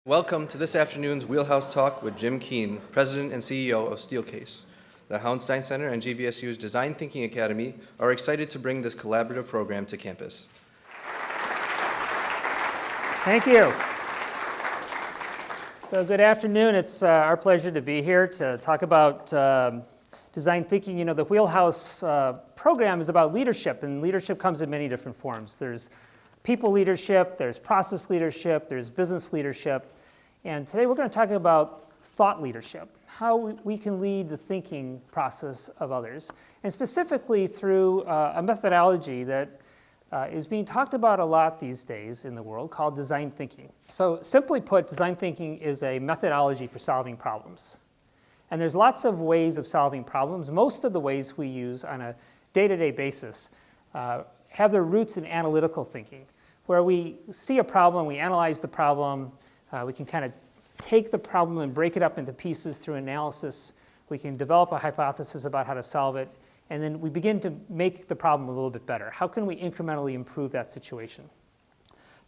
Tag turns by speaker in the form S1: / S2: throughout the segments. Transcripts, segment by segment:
S1: Welcome to this afternoon's Wheelhouse Talk with Jim Keane, President and CEO of Steelcase. The Houndstein Center and GVSU's Design Thinking Academy are excited to bring this collaborative program to campus.
S2: Thank you. So good afternoon. It's our pleasure to be here to talk about design thinking. You know, the Wheelhouse program is about leadership, and leadership comes in many different forms. There's people leadership, there's process leadership, there's business leadership, and today we're going to talk about thought leadership, how we can lead the thinking process of others, and specifically through a methodology that is being talked about a lot these days in the world called design thinking. So simply put, design thinking is a methodology for solving problems. And there's lots of ways of solving problems. Most of the ways we use on a day-to-day basis have their roots in analytical thinking, where we see a problem, we analyze the problem, we can kind of take the problem and break it up into pieces through analysis, we can develop a hypothesis about how to solve it, and then we begin to make the problem a little bit better. How can we incrementally improve that situation?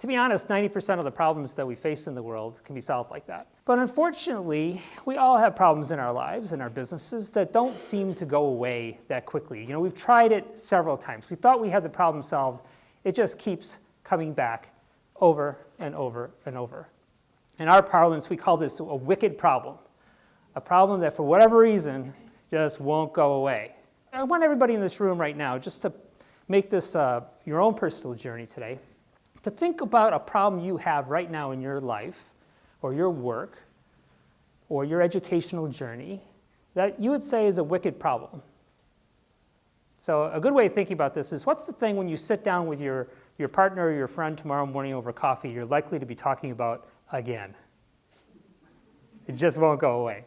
S2: To be honest, 90% of the problems that we face in the world can be solved like that. But unfortunately, we all have problems in our lives, in our businesses, that don't seem to go away that quickly. You know, we've tried it several times. We thought we had the problem solved. It just keeps coming back over and over and over. In our parlance, we call this a wicked problem, a problem that for whatever reason just won't go away. I want everybody in this room right now, just to make this your own personal journey today, to think about a problem you have right now in your life or your work or your educational journey that you would say is a wicked problem. So a good way of thinking about this is, what's the thing when you sit down with your partner or your friend tomorrow morning over coffee you're likely to be talking about again? It just won't go away.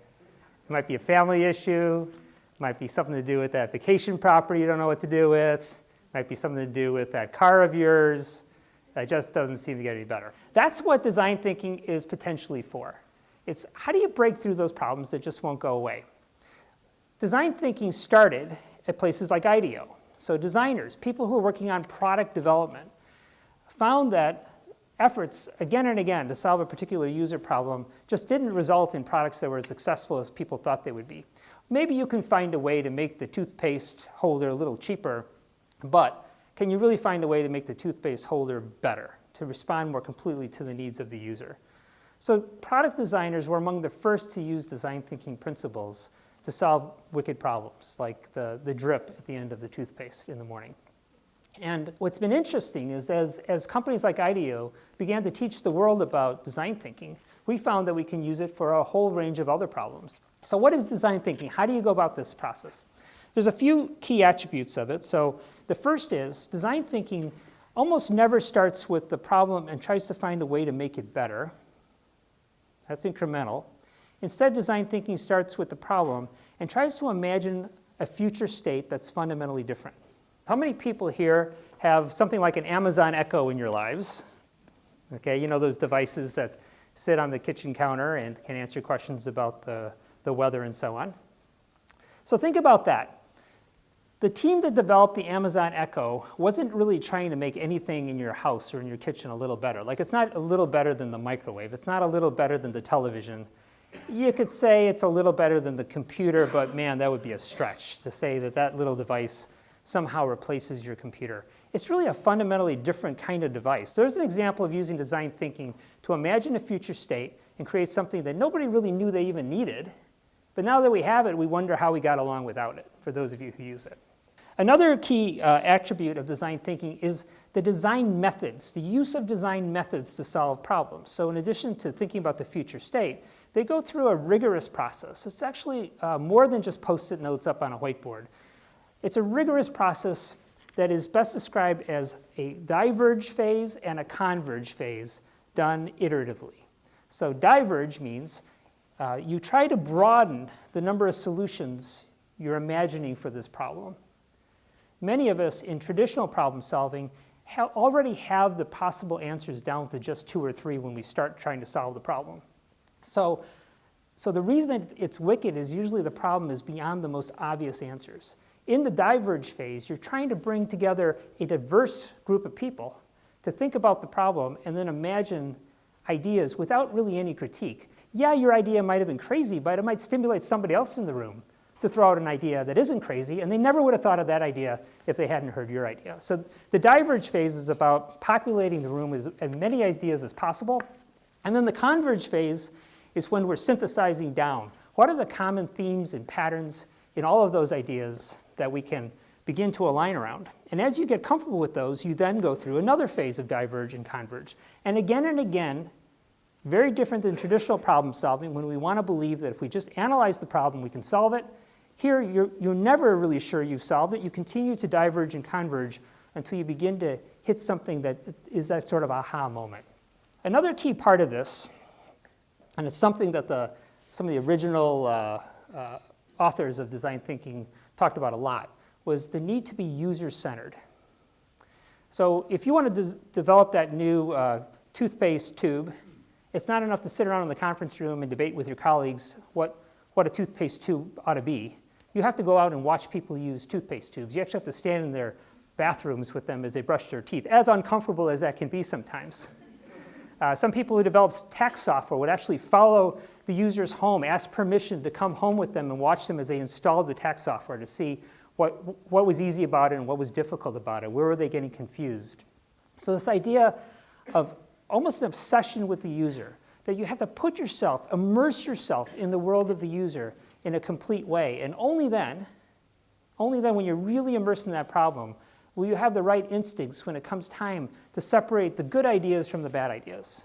S2: It might be a family issue, it might be something to do with that vacation property you don't know what to do with, it might be something to do with that car of yours. That just doesn't seem to get any better. That's what design thinking is potentially for. It's how do you break through those problems that just won't go away? Design thinking started at places like IDEO. So designers, people who are working on product development, found that efforts again and again to solve a particular user problem just didn't result in products that were as successful as people thought they would be. Maybe you can find a way to make the toothpaste holder a little cheaper, but can you really find a way to make the toothpaste holder better, to respond more completely to the needs of the user? So product designers were among the first to use design thinking principles to solve wicked problems, like the drip at the end of the toothpaste in the morning. And what's been interesting is as companies like IDEO began to teach the world about design thinking, we found that we can use it for a whole range of other problems. So what is design thinking? How do you go about this process? There's a few key attributes of it. So the first is design thinking almost never starts with the problem and tries to find a way to make it better. That's incremental. Instead, design thinking starts with the problem and tries to imagine a future state that's fundamentally different. How many people here have something like an Amazon Echo in your lives? Okay, you know those devices that sit on the kitchen counter and can answer questions about the weather and so on. So think about that. The team that developed the Amazon Echo wasn't really trying to make anything in your house or in your kitchen a little better. Like, it's not a little better than the microwave. It's not a little better than the television. You could say it's a little better than the computer, but man, that would be a stretch to say that that little device somehow replaces your computer. It's really a fundamentally different kind of device. There's an example of using design thinking to imagine a future state and create something that nobody really knew they even needed. But now that we have it, we wonder how we got along without it, for those of you who use it. Another key attribute of design thinking is the design methods, the use of design methods to solve problems. So in addition to thinking about the future state, they go through a rigorous process. It's actually more than just Post-it notes up on a whiteboard. It's a rigorous process that is best described as a diverge phase and a converge phase done iteratively. So diverge means you try to broaden the number of solutions you're imagining for this problem. Many of us in traditional problem solving already have the possible answers down to just 2 or 3 when we start trying to solve the problem. So the reason it's wicked is usually the problem is beyond the most obvious answers. In the diverge phase, you're trying to bring together a diverse group of people to think about the problem and then imagine ideas without really any critique. Yeah, your idea might have been crazy, but it might stimulate somebody else in the room to throw out an idea that isn't crazy, and they never would have thought of that idea if they hadn't heard your idea. So the diverge phase is about populating the room with as many ideas as possible. And then the converge phase is when we're synthesizing down. What are the common themes and patterns in all of those ideas that we can begin to align around? And as you get comfortable with those, you then go through another phase of diverge and converge. And again, very different than traditional problem solving, when we want to believe that if we just analyze the problem, we can solve it. Here, you're never really sure you've solved it. You continue to diverge and converge until you begin to hit something that is that sort of aha moment. Another key part of this, and it's something that some of the original authors of design thinking talked about a lot, was the need to be user-centered. So if you want to develop that new toothpaste tube, it's not enough to sit around in the conference room and debate with your colleagues what a toothpaste tube ought to be. You have to go out and watch people use toothpaste tubes. You actually have to stand in their bathrooms with them as they brush their teeth, as uncomfortable as that can be sometimes. Some people who develop tax software would actually follow the user's home, ask permission to come home with them and watch them as they installed the tax software to see what was easy about it and what was difficult about it. Where were they getting confused? So this idea of almost an obsession with the user, that you have to put yourself, immerse yourself in the world of the user in a complete way. And only then when you're really immersed in that problem, will you have the right instincts when it comes time to separate the good ideas from the bad ideas.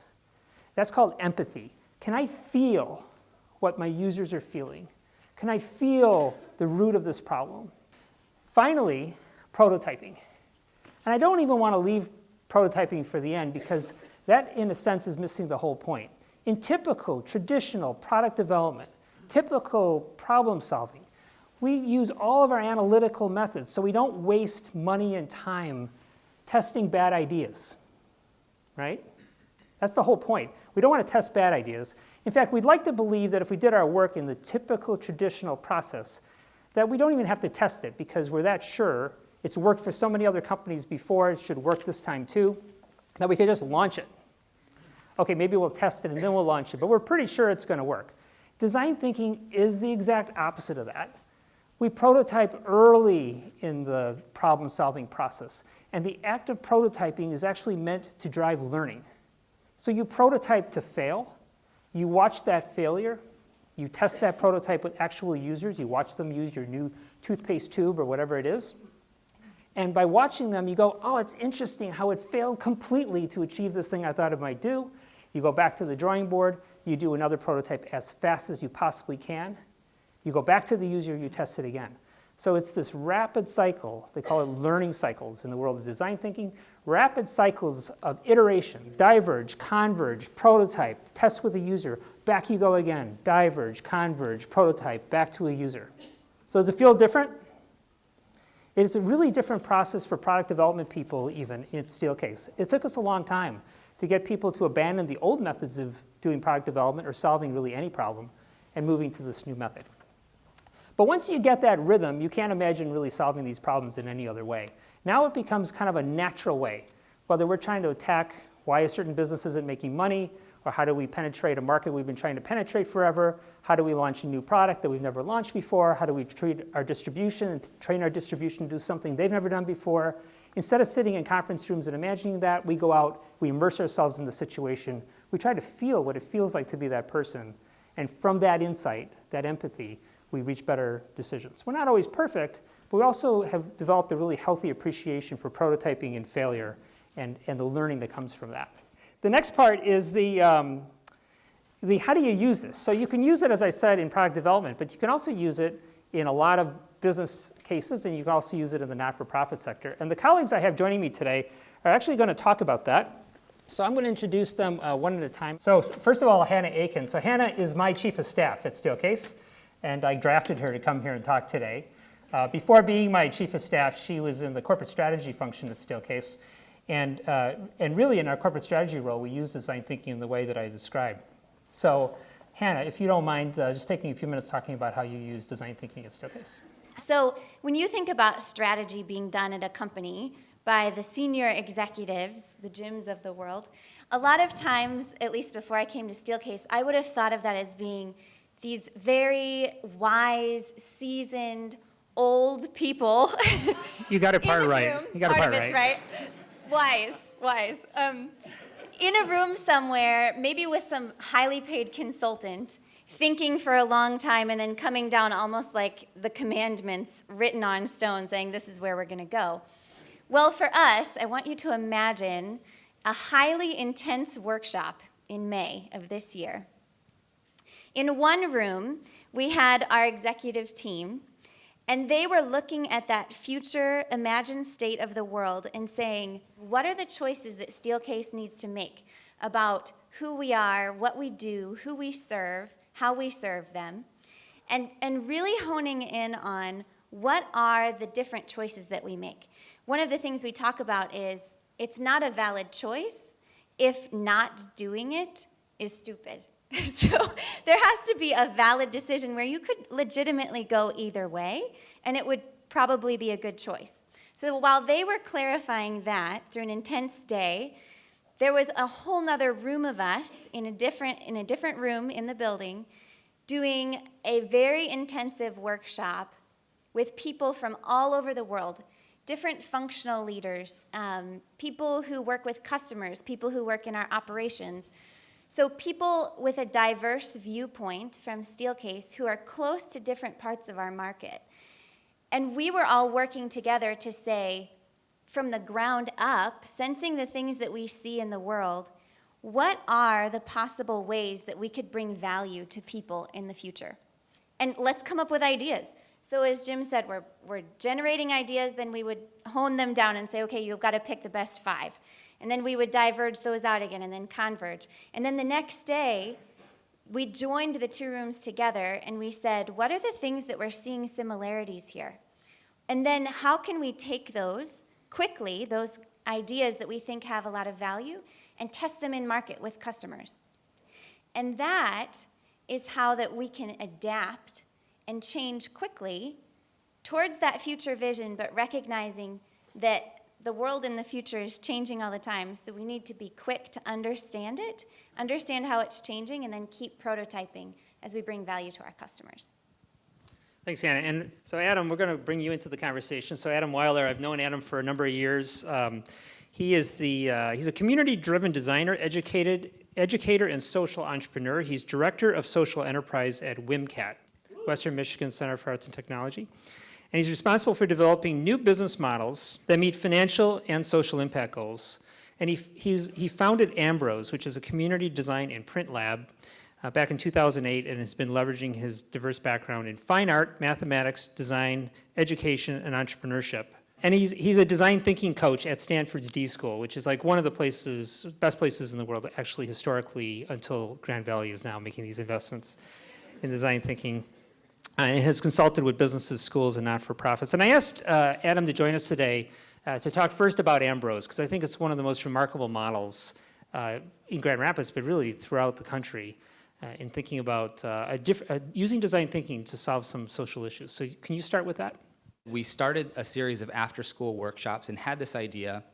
S2: That's called empathy. Can I feel what my users are feeling? Can I feel the root of this problem? Finally, prototyping. And I don't even want to leave prototyping for the end, because that, in a sense, is missing the whole point. In typical, traditional product development, typical problem solving, we use all of our analytical methods so we don't waste money and time testing bad ideas, right? That's the whole point. We don't want to test bad ideas. In fact, we'd like to believe that if we did our work in the typical traditional process, that we don't even have to test it, because we're that sure it's worked for so many other companies before, it should work this time too, that we could just launch it. Okay, maybe we'll test it and then we'll launch it, but we're pretty sure it's going to work. Design thinking is the exact opposite of that. We prototype early in the problem-solving process, and the act of prototyping is actually meant to drive learning. So you prototype to fail, you watch that failure, you test that prototype with actual users, you watch them use your new toothpaste tube or whatever it is, and by watching them, you go, oh, it's interesting how it failed completely to achieve this thing I thought it might do. You go back to the drawing board, you do another prototype as fast as you possibly can. You go back to the user, you test it again. So it's this rapid cycle, they call it learning cycles in the world of design thinking, rapid cycles of iteration, diverge, converge, prototype, test with a user, back you go again, diverge, converge, prototype, back to a user. So does it feel different? It's a really different process for product development people even in Steelcase. It took us a long time to get people to abandon the old methods of doing product development or solving really any problem and moving to this new method. But once you get that rhythm, you can't imagine really solving these problems in any other way. Now it becomes kind of a natural way, whether we're trying to attack why a certain business isn't making money, or how do we penetrate a market we've been trying to penetrate forever, how do we launch a new product that we've never launched before, how do we treat our distribution and train our distribution to do something they've never done before. Instead of sitting in conference rooms and imagining that, we go out, we immerse ourselves in the situation, we try to feel what it feels like to be that person, and from that insight, that empathy, we reach better decisions. We're not always perfect, but we also have developed a really healthy appreciation for prototyping and failure and the learning that comes from that. The next part is the how do you use this? So you can use it, as I said, in product development, but you can also use it in a lot of business cases, and you can also use it in the not-for-profit sector. And the colleagues I have joining me today are actually going to talk about that. So I'm going to introduce them one at a time. So first of all, Hannah Aiken. So Hannah is my chief of staff at Steelcase, and I drafted her to come here and talk today. Before being my chief of staff, she was in the corporate strategy function at Steelcase. And really in our corporate strategy role, we use design thinking in the way that I described. So Hannah, if you don't mind just taking a few minutes talking about how you use design thinking at Steelcase.
S3: So when you think about strategy being done at a company by the senior executives, the Jims of the world, a lot of times, at least before I came to Steelcase, I would have thought of that as being these very wise, seasoned, old people.
S2: You got it part
S3: in a
S2: right.
S3: room.
S2: You got it
S3: Part
S2: part
S3: of it's right. Wise. In a room somewhere, maybe with some highly paid consultant, thinking for a long time and then coming down almost like the commandments written on stone saying this is where we're going to go. Well, for us, I want you to imagine a highly intense workshop in May of this year. In one room, we had our executive team, and they were looking at that future imagined state of the world and saying, what are the choices that Steelcase needs to make about who we are, what we do, who we serve, how we serve them, and really honing in on what are the different choices that we make. One of the things we talk about is it's not a valid choice if not doing it is stupid. So there has to be a valid decision where you could legitimately go either way, and it would probably be a good choice. So while they were clarifying that through an intense day, there was a whole nother room of us in a different room in the building doing a very intensive workshop with people from all over the world, different functional leaders, people who work with customers, people who work in our operations. So people with a diverse viewpoint from Steelcase who are close to different parts of our market. And we were all working together to say, from the ground up, sensing the things that we see in the world, what are the possible ways that we could bring value to people in the future? And let's come up with ideas. So as Jim said, we're generating ideas, then we would hone them down and say, okay, you've got to pick the best 5. And then we would diverge those out again and then converge. And then the next day, we joined the 2 rooms together and we said, what are the things that we're seeing similarities here? And then how can we take those quickly, those ideas that we think have a lot of value, and test them in market with customers? And that is how that we can adapt and change quickly towards that future vision, but recognizing that the world in the future is changing all the time, so we need to be quick to understand it, understand how it's changing, and then keep prototyping as we bring value to our customers.
S2: Thanks, Anna. And so, Adam, we're going to bring you into the conversation. So, Adam Weiler, I've known Adam for a number of years. He's a community-driven designer, educator, and social entrepreneur. He's director of social enterprise at WMCAT, Western Michigan Center for Arts and Technology. And he's responsible for developing new business models that meet financial and social impact goals. And he founded Ambrose, which is a community design and print lab, back in 2008, and has been leveraging his diverse background in fine art, mathematics, design, education, and entrepreneurship. And he's a design thinking coach at Stanford's D School, which is like one of the best places in the world, actually historically, until Grand Valley is now making these investments in design thinking. And has consulted with businesses, schools, and not-for-profits. And I asked Adam to join us today to talk first about Ambrose, because I think it's one of the most remarkable models in Grand Rapids, but really throughout the country, in thinking about using design thinking to solve some social issues. So can you start with that?
S4: We started a series of after-school workshops and had this idea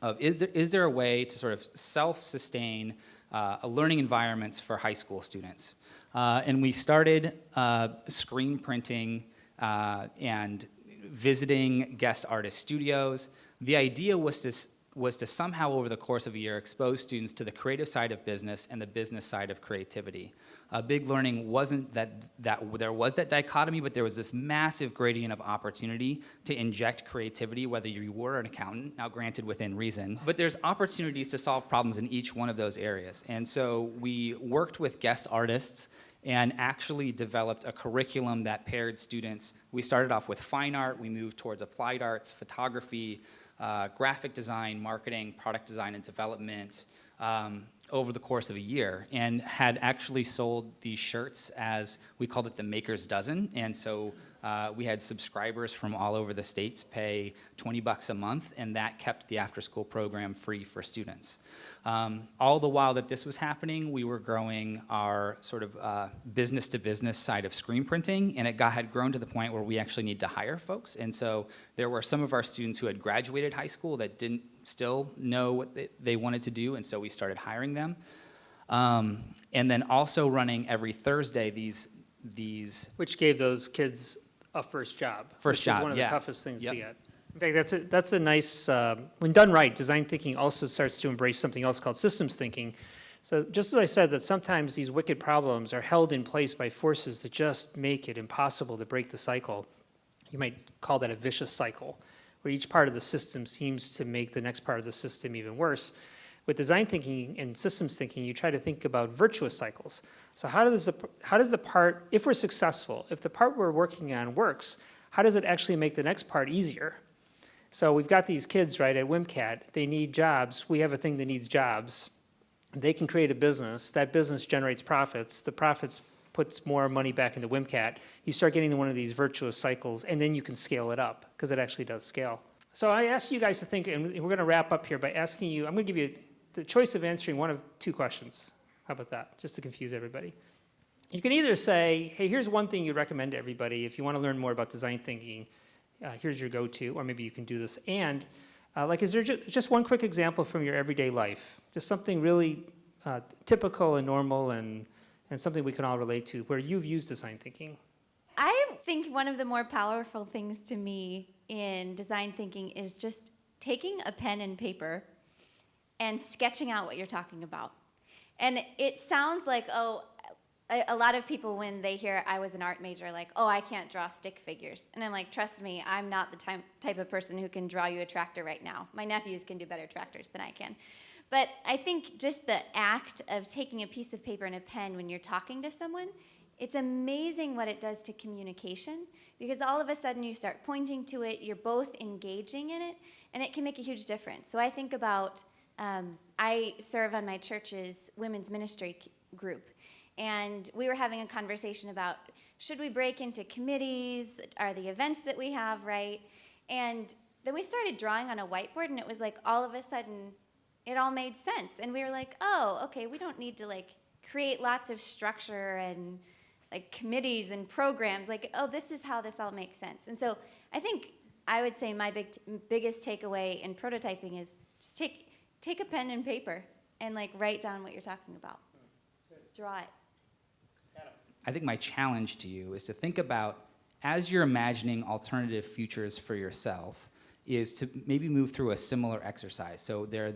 S4: of, is there a way to sort of self-sustain learning environments for high school students? And we started screen printing and visiting guest artist studios. The idea was to somehow, over the course of a year, expose students to the creative side of business and the business side of creativity. Big learning wasn't that there was that dichotomy, but there was this massive gradient of opportunity to inject creativity, whether you were an accountant, now granted within reason, but there's opportunities to solve problems in each one of those areas. And so we worked with guest artists and actually developed a curriculum that paired students. We started off with fine art, we moved towards applied arts, photography, graphic design, marketing, product design and development over the course of a year, and had actually sold these shirts as, we called it the Maker's Dozen. And so we had subscribers from all over the states pay $20 a month, and that kept the after-school program free for students. All the while that this was happening, we were growing our sort of business-to-business side of screen printing, and it had grown to the point where we actually need to hire folks. And so there were some of our students who had graduated high school that didn't still know what they wanted to do, and so we started hiring them. And then also running every Thursday these
S2: Which gave those kids a first job.
S4: First
S2: which
S4: job,
S2: is one of
S4: yeah.
S2: the toughest things
S4: Yep.
S2: to get. In fact, that's a nice, when done right, design thinking also starts to embrace something else called systems thinking. So just as I said, that sometimes these wicked problems are held in place by forces that just make it impossible to break the cycle. You might call that a vicious cycle, where each part of the system seems to make the next part of the system even worse. With design thinking and systems thinking, you try to think about virtuous cycles. So how does the part, if we're successful, if the part we're working on works, how does it actually make the next part easier? So we've got these kids, right, at WMCAT. They need jobs. We have a thing that needs jobs. They can create a business. That business generates profits. The profits puts more money back into WMCAT. You start getting into one of these virtuous cycles, and then you can scale it up, because it actually does scale. So I asked you guys to think, and we're going to wrap up here by asking you, I'm going to give you the choice of answering one of two questions. How about that, just to confuse everybody? You can either say, hey, here's one thing you'd recommend to everybody if you want to learn more about design thinking. Here's your go-to, or maybe you can do this. And is there just one quick example from your everyday life? Just something really typical and normal and something we can all relate to where you've used design thinking.
S3: I think one of the more powerful things to me in design thinking is just taking a pen and paper and sketching out what you're talking about. And it sounds like, a lot of people, when they hear I was an art major, are like, I can't draw stick figures. And I'm like, trust me, I'm not the type of person who can draw you a tractor right now. My nephews can do better tractors than I can. But I think just the act of taking a piece of paper and a pen when you're talking to someone, it's amazing what it does to communication, because all of a sudden you start pointing to it, you're both engaging in it, and it can make a huge difference. So I think about, I serve on my church's women's ministry group, and we were having a conversation about, should we break into committees? Are the events that we have right? And then we started drawing on a whiteboard, and it was like all of a sudden it all made sense. And we were like, okay, we don't need to create lots of structure and committees and programs. This is how this all makes sense. And so I think I would say my biggest takeaway in prototyping is just take a pen and paper and write down what you're talking about. Draw it.
S4: I think my challenge to you is to think about, as you're imagining alternative futures for yourself, is to maybe move through a similar exercise. So there are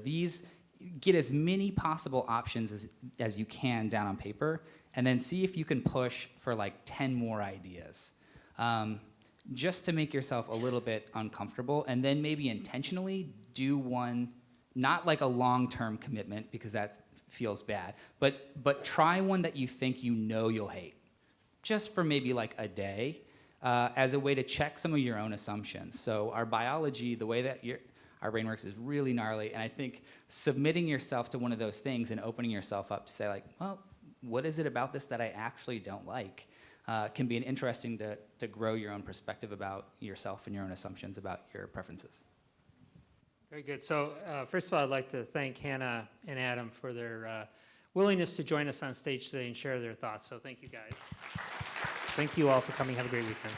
S4: get as many possible options as you can down on paper, and then see if you can push for 10 more ideas. Just to make yourself a little bit uncomfortable, and then maybe intentionally do one, not a long-term commitment, because that feels bad, but try one that you think you'll hate, just for maybe a day, as a way to check some of your own assumptions. So our biology, the way that our brain works, is really gnarly, and I think submitting yourself to one of those things and opening yourself up to say what is it about this that I actually don't like, can be interesting to grow your own perspective about yourself and your own assumptions about your preferences.
S2: Very good. So first of all, I'd like to thank Hannah and Adam for their willingness to join us on stage today and share their thoughts. So thank you guys. Thank you all for coming. Have a great weekend.